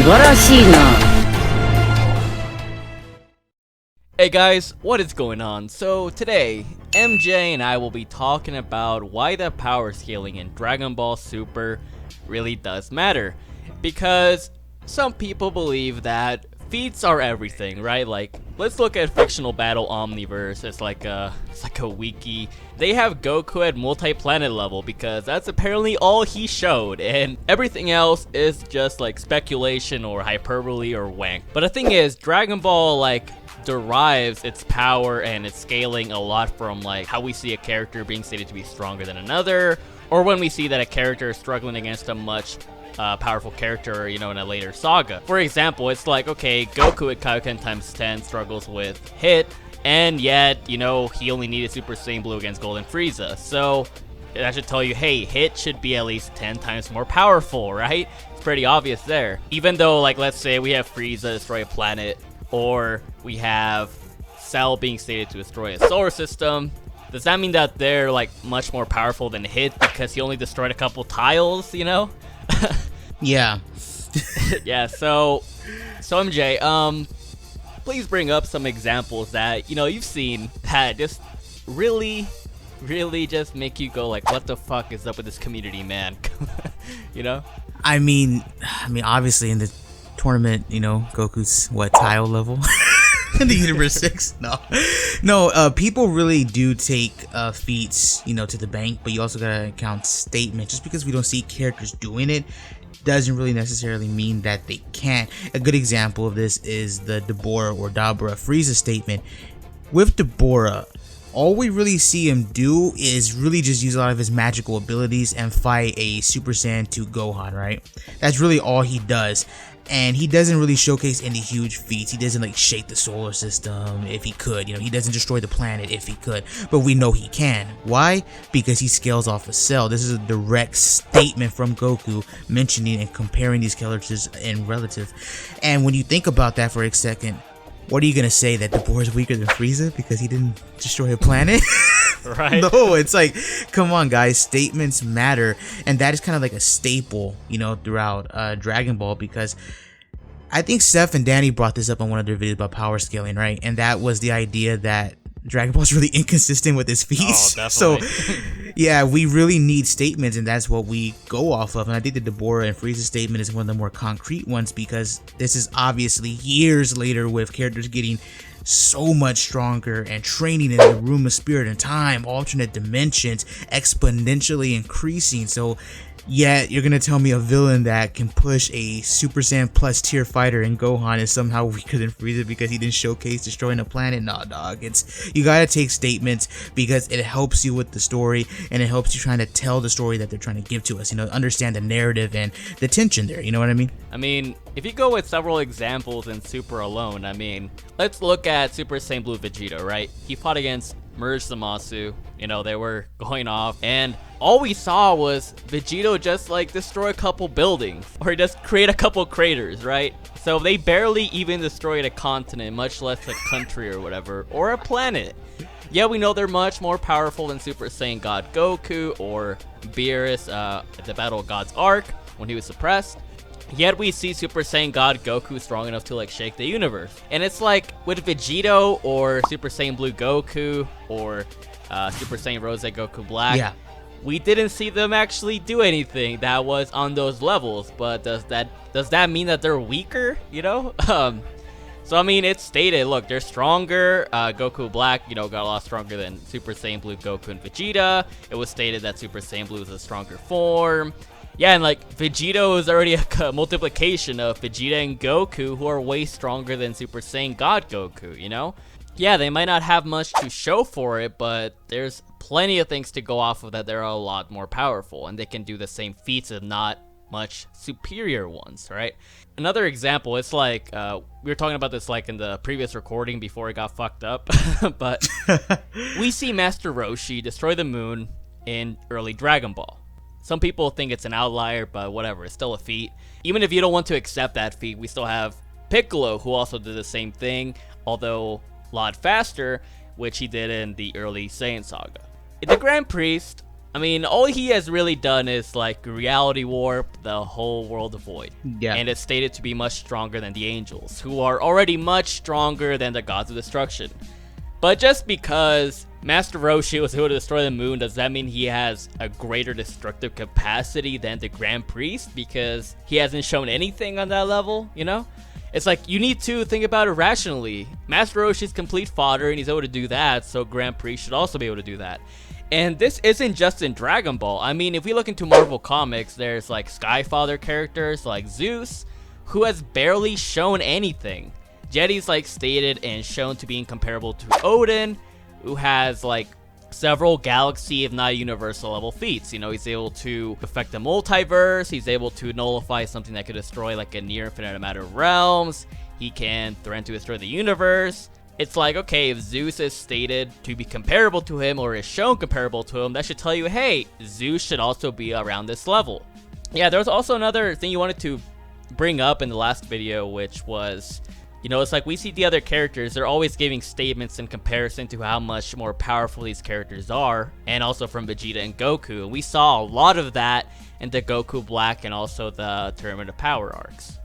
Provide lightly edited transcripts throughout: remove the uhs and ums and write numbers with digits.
晴らしいな。 Hey guys, what is going on? So today, MJ and I will be talking about why the power scaling in Dragon Ball Super really does matter. Because some people believe that feats are everything, right? Like, let's look at fictional battle Omniverse. It's like a wiki. They have Goku at multi-planet level because that's apparently all he showed, and everything else is just like speculation or hyperbole or wank. But the thing is, Dragon Ball like derives its power and its scaling a lot from like how we see a character being stated to be stronger than another, or when we see that a character is struggling against a much powerful character, you know, in a later saga. For example, it's like, okay, Goku at Kaioken times 10 struggles with Hit, and yet, you know, he only needed Super Saiyan Blue against Golden Frieza. So that should tell you, hey, Hit should be at least 10 times more powerful, right? It's pretty obvious there. Even though, like, let's say we have Frieza destroy a planet, or we have Cell being stated to destroy a solar system, does that mean that they're like much more powerful than Hit because he only destroyed a couple tiles, you know? Yeah. Yeah, so MJ, please bring up some examples that, you know, you've seen that just really just make you go like, what the fuck is up with this community, man? You know? I mean, obviously in the tournament, you know, Goku's what, tile level? In the Universe 6? No, people really do take feats, you know, to the bank, but you also gotta count statement. Just because we don't see characters doing it doesn't really necessarily mean that they can't. A good example of this is the Dabura or Dabura Frieza statement. With Dabura, all we really see him do is really just use a lot of his magical abilities and fight a Super Saiyan 2 Gohan, right? That's really all he does. And he doesn't really showcase any huge feats. He doesn't like shake the solar system if he could, you know, he doesn't destroy the planet if he could, but we know he can. Why? Because he scales off a Cell. This is a direct statement from Goku mentioning and comparing these characters in relative. And when you think about that for a second, what are you gonna say, that Dabura is weaker than Frieza because he didn't destroy a planet? Right. No, it's like, come on guys, statements matter, and that is kind of like a staple, you know, throughout Dragon Ball, because I think Seth and Danny brought this up on one of their videos about power scaling, right? And that was the idea that Dragon Ball is really inconsistent with his feats. Oh, so definitely. yeah, we really need statements, and that's what we go off of. And I think the Dabura and Frieza statement is one of the more concrete ones, because this is obviously years later with characters getting so much stronger and training in the room of spirit and time, alternate dimensions exponentially increasing. So yeah, you're gonna tell me a villain that can push a Super Saiyan plus tier fighter in Gohan is somehow weaker than Frieza because he didn't showcase destroying a planet? Nah, dog. You gotta take statements because it helps you with the story, and it helps you trying to tell the story that they're trying to give to us, you know, understand the narrative and the tension there, you know what I mean? I mean, if you go with several examples in Super alone, I mean, let's look at Super Saiyan Blue Vegeta, right? He fought against Merge Zamasu, you know, they were going off, and all we saw was Vegito just like destroy a couple buildings, or just create a couple craters, right? So they barely even destroyed a continent, much less a country or whatever, or a planet. Yeah, we know they're much more powerful than Super Saiyan God Goku or Beerus at the Battle of God's Arc when he was suppressed. Yet we see Super Saiyan God Goku strong enough to like shake the universe. And it's like with Vegito or Super Saiyan Blue Goku or Super Saiyan Rose Goku Black, Yeah. we didn't see them actually do anything that was on those levels. But does that mean that they're weaker, you know? So I mean, it's stated, look, they're stronger. Goku Black, you know, got a lot stronger than Super Saiyan Blue Goku and Vegeta. It was stated that Super Saiyan Blue is a stronger form. Yeah, and like Vegito is already a multiplication of Vegeta and Goku, who are way stronger than Super Saiyan God Goku, you know? Yeah, they might not have much to show for it, but there's plenty of things to go off of that they're a lot more powerful, and they can do the same feats if not much superior ones, right? Another example, it's like, we were talking about this like in the previous recording before it got fucked up, but we see Master Roshi destroy the moon in early Dragon Ball. Some people think it's an outlier, but whatever, it's still a feat. Even if you don't want to accept that feat, we still have Piccolo, who also did the same thing, although a lot faster, which he did in the early Saiyan saga. The Grand Priest, I mean, all he has really done is like reality warp the whole world of Void. Yeah. And it's stated to be much stronger than the angels, who are already much stronger than the gods of destruction. But just because Master Roshi was able to destroy the moon, does that mean he has a greater destructive capacity than the Grand Priest? Because he hasn't shown anything on that level, you know? It's like, you need to think about it rationally. Master Roshi's complete fodder, and he's able to do that, so Grand Priest should also be able to do that. And this isn't just in Dragon Ball. I mean, if we look into Marvel Comics, there's like Skyfather characters like Zeus, who has barely shown anything. Jetty's like stated and shown to be incomparable to Odin, who has like several galaxy, if not universal level feats. You know, he's able to affect the multiverse, he's able to nullify something that could destroy like a near infinite amount of realms, he can threaten to destroy the universe. It's like, okay, if Zeus is stated to be comparable to him or is shown comparable to him, that should tell you, hey, Zeus should also be around this level. Yeah, there was also another thing you wanted to bring up in the last video, which was, you know, it's like we see the other characters, they're always giving statements in comparison to how much more powerful these characters are, and also from Vegeta and Goku. And we saw a lot of that in the Goku Black and also the Tournament of Power arcs.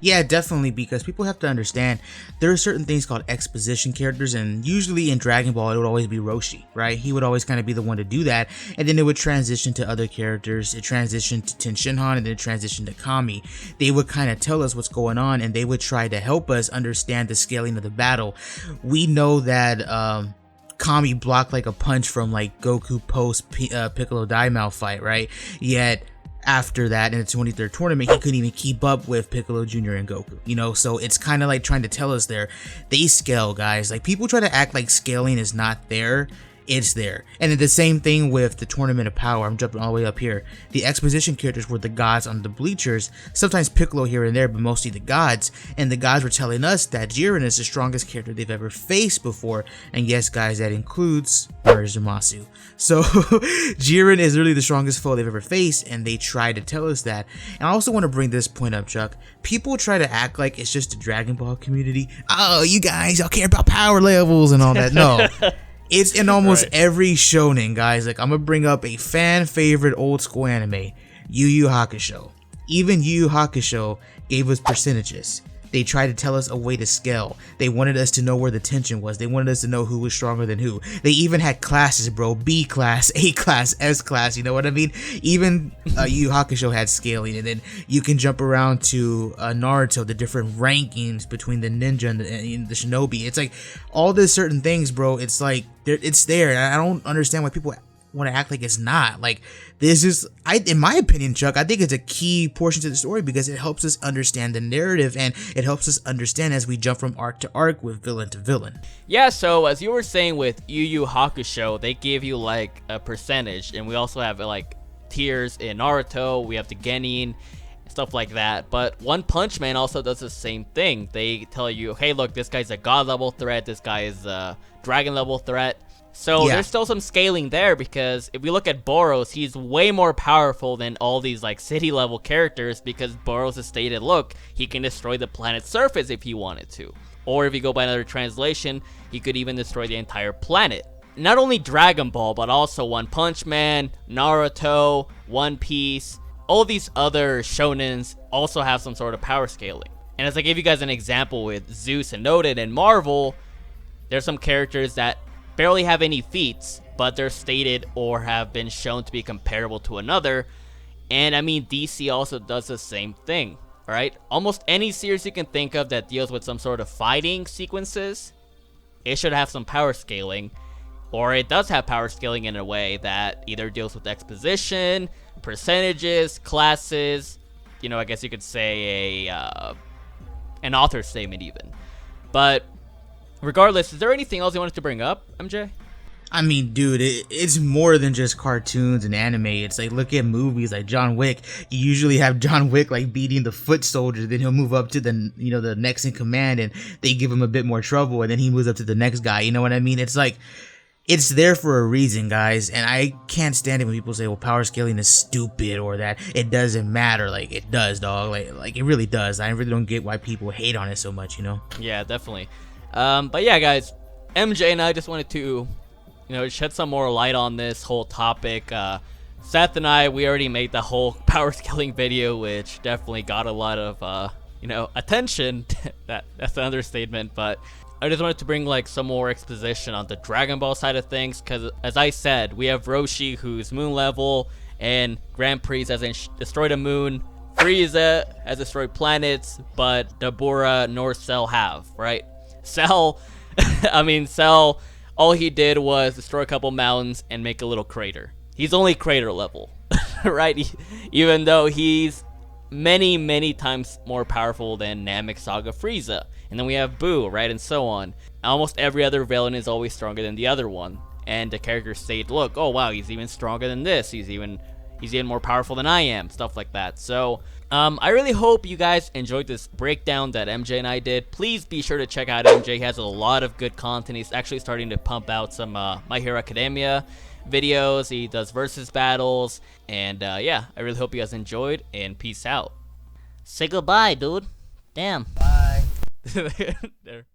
Yeah, definitely, because people have to understand there are certain things called exposition characters, and usually in Dragon Ball it would always be Roshi, right? He would always kind of be the one to do that, and then it would transition to other characters. It transitioned to Tenshinhan, and then it transitioned to Kami. They would kind of tell us what's going on, and they would try to help us understand the scaling of the battle. We know that Kami blocked like a punch from like Goku post Piccolo Daimao fight, right? Yet after that, in the 23rd tournament, he couldn't even keep up with Piccolo Jr. and Goku, you know? So it's kind of like trying to tell us they scale, guys. Like, people try to act like scaling is not there. It's there. And the same thing with the Tournament of Power. I'm jumping all the way up here. The exposition characters were the gods on the bleachers, sometimes Piccolo here and there, but mostly the gods. And the gods were telling us that Jiren is the strongest character they've ever faced before. And yes, guys, that includes Zamasu. So Jiren is really the strongest foe they've ever faced, and they try to tell us that. And I also want to bring this point up, Chuck. People try to act like it's just a Dragon Ball community. Oh, you guys, y'all care about power levels and all that. No. It's in almost every shonen, guys. Like, I'm gonna bring up a fan favorite old school anime, Yu Yu Hakusho. Even Yu Yu Hakusho gave us percentages. They tried to tell us a way to scale. They wanted us to know where the tension was. They wanted us to know who was stronger than who. They even had classes, bro. B class, A class, S class, you know what I mean? Even Yu Yu Hakusho had scaling, and then you can jump around to Naruto, the different rankings between the ninja and the shinobi. It's like all these certain things, bro. It's like it's there. And I don't understand why people want to act like it's not. Like, this is, in my opinion, Chuck, I think it's a key portion to the story because it helps us understand the narrative, and it helps us understand as we jump from arc to arc with villain to villain. Yeah, so as you were saying with Yu Yu Hakusho, they give you like a percentage, and we also have like tiers in Naruto. We have the Genin, stuff like that. But One Punch Man also does the same thing. They tell you, hey, look, this guy's a god level threat, this guy is a dragon level threat. So there's still some scaling there, because if we look at Boros, he's way more powerful than all these like city level characters, because Boros has stated, look, he can destroy the planet's surface if he wanted to. Or if you go by another translation, he could even destroy the entire planet. Not only Dragon Ball, but also One Punch Man, Naruto, One Piece, all these other shonens also have some sort of power scaling. And as I gave you guys an example with Zeus and Odin and Marvel, there's some characters that barely have any feats, but they're stated or have been shown to be comparable to another. And I mean, DC also does the same thing, right? Almost any series you can think of that deals with some sort of fighting sequences, it should have some power scaling, or it does have power scaling in a way that either deals with exposition, percentages, classes, you know, I guess you could say an author statement even. But regardless, is there anything else you wanted to bring up, MJ? I mean, dude, it's more than just cartoons and anime. It's like, look at movies like John Wick. You usually have John Wick like beating the foot soldier, then he'll move up to the, you know, the next in command, and they give him a bit more trouble, and then he moves up to the next guy. You know what I mean? It's like, it's there for a reason, guys, and I can't stand it when people say, well, power scaling is stupid, or that it doesn't matter. Like, it does, dog. Like it really does. I really don't get why people hate on it so much, you know? Yeah, definitely. But yeah, guys, MJ and I just wanted to shed some more light on this whole topic. Seth and I, we already made the whole power scaling video, which definitely got a lot of attention. That's an understatement, but I just wanted to bring like some more exposition on the Dragon Ball side of things, because as I said, we have Roshi, who's moon level, and Grand Prix hasn't destroyed a moon. Frieza has destroyed planets, but Dabura nor Cell have, right? Cell, Cell, all he did was destroy a couple mountains and make a little crater. He's only crater level, right? Even though he's many, many times more powerful than Namek Saga Frieza. And then we have Boo, right? And so on. Almost every other villain is always stronger than the other one. And the characters state, look, oh wow, he's even stronger than this. He's even more powerful than I am. Stuff like that. So, I really hope you guys enjoyed this breakdown that MJ and I did. Please be sure to check out MJ. He has a lot of good content. He's actually starting to pump out some My Hero Academia videos. He does versus battles. And yeah, I really hope you guys enjoyed, and peace out. Say goodbye, dude. Damn. Bye. There.